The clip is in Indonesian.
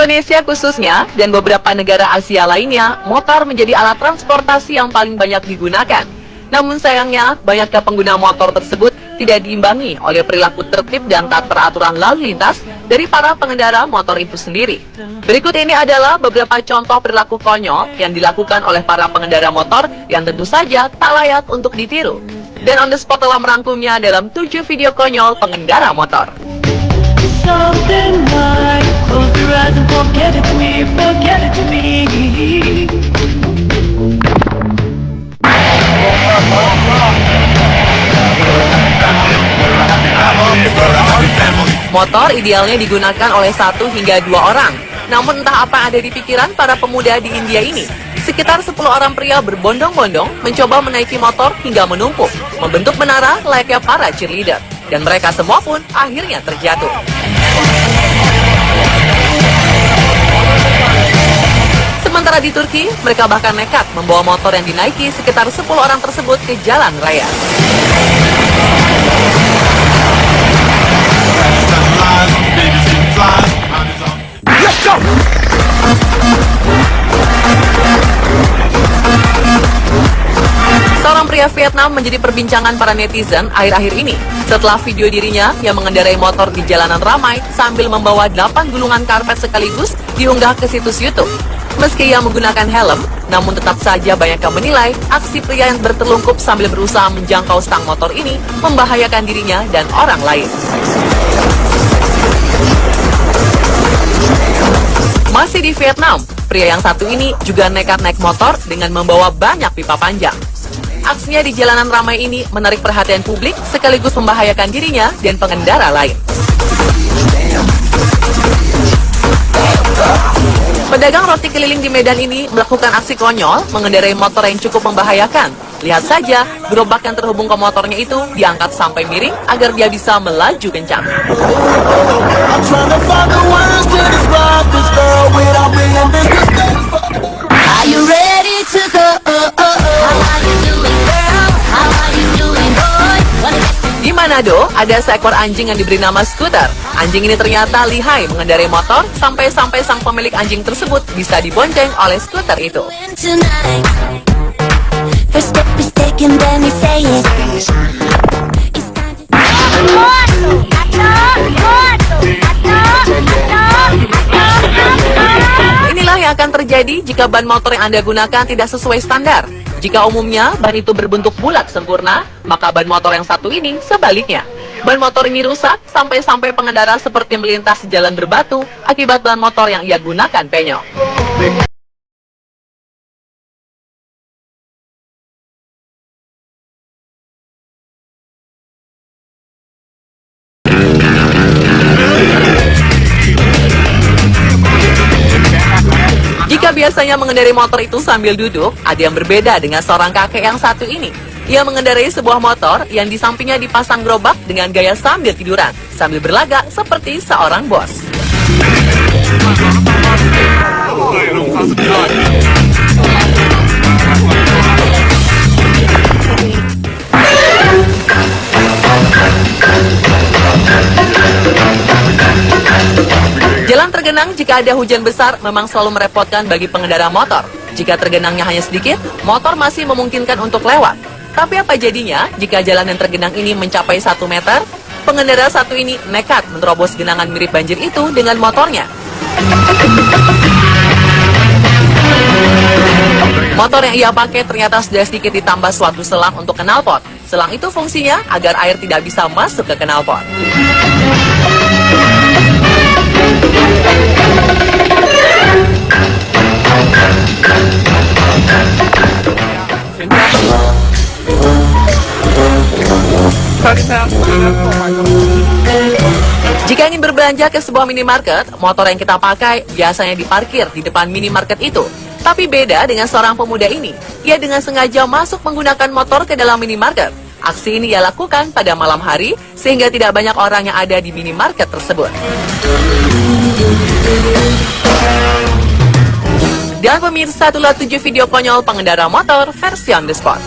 Indonesia khususnya, dan beberapa negara Asia lainnya, motor menjadi alat transportasi yang paling banyak digunakan. Namun sayangnya, banyaknya pengguna motor tersebut tidak diimbangi oleh perilaku tertib dan tak teraturan lalu lintas dari para pengendara motor itu sendiri. Berikut ini adalah beberapa contoh perilaku konyol yang dilakukan oleh para pengendara motor yang tentu saja tak layak untuk ditiru. Dan On The Spot telah merangkumnya dalam 7 video konyol pengendara motor. Something like close your eyes and forget it to me, forget it to me. Motor idealnya digunakan oleh 1 hingga 2 orang. Namun entah apa yang ada di pikiran para pemuda di India ini. Sekitar 10 orang pria berbondong-bondong mencoba menaiki motor hingga menumpuk, membentuk menara layaknya para cheerleader. Dan mereka semua pun akhirnya terjatuh. Sementara di Turki, mereka bahkan nekat membawa motor yang dinaiki sekitar 10 orang tersebut ke jalan raya. Let's go! Seorang pria Vietnam menjadi perbincangan para netizen akhir-akhir ini setelah video dirinya yang mengendarai motor di jalanan ramai sambil membawa 8 gulungan karpet sekaligus diunggah ke situs YouTube. Meski ia menggunakan helm, namun tetap saja banyak yang menilai aksi pria yang bertelungkup sambil berusaha menjangkau stang motor ini membahayakan dirinya dan orang lain. Masih di Vietnam, pria yang satu ini juga nekat naik motor dengan membawa banyak pipa panjang. Aksinya di jalanan ramai ini menarik perhatian publik sekaligus membahayakan dirinya dan pengendara lain. Pedagang roti keliling di Medan ini melakukan aksi konyol mengendarai motor yang cukup membahayakan. Lihat saja, gerobak yang terhubung ke motornya itu diangkat sampai miring agar dia bisa melaju kencang. Are you ready to go? Di Manado, ada seekor anjing yang diberi nama Scooter. Anjing ini ternyata lihai mengendarai motor sampai-sampai sang pemilik anjing tersebut bisa dibonceng oleh skuter itu. Inilah yang akan terjadi jika ban motor yang Anda gunakan tidak sesuai standar. Jika umumnya ban itu berbentuk bulat sempurna, maka ban motor yang satu ini sebaliknya. Ban motor ini rusak sampai-sampai pengendara seperti melintas jalan berbatu akibat ban motor yang ia gunakan penyok. Jika biasanya mengendarai motor itu sambil duduk, ada yang berbeda dengan seorang kakek yang satu ini. Ia mengendarai sebuah motor yang di sampingnya dipasang gerobak dengan gaya sambil tiduran, sambil berlagak seperti seorang bos. Jalan tergenang jika ada hujan besar memang selalu merepotkan bagi pengendara motor. Jika tergenangnya hanya sedikit, motor masih memungkinkan untuk lewat. Tapi apa jadinya jika jalan yang tergenang ini mencapai 1 meter? Pengendara satu ini nekat menerobos genangan mirip banjir itu dengan motornya. Motor yang ia pakai ternyata sudah sedikit ditambah suatu selang untuk knalpot. Selang itu fungsinya agar air tidak bisa masuk ke knalpot. Jika ingin berbelanja ke sebuah minimarket, motor yang kita pakai biasanya diparkir di depan minimarket itu. Tapi beda dengan seorang pemuda ini. Ia dengan sengaja masuk menggunakan motor ke dalam minimarket. Aksi ini ia lakukan pada malam hari, sehingga tidak banyak orang yang ada di minimarket tersebut. Dan pemirsa, itulah 7 video konyol pengendara motor versi On The Spot.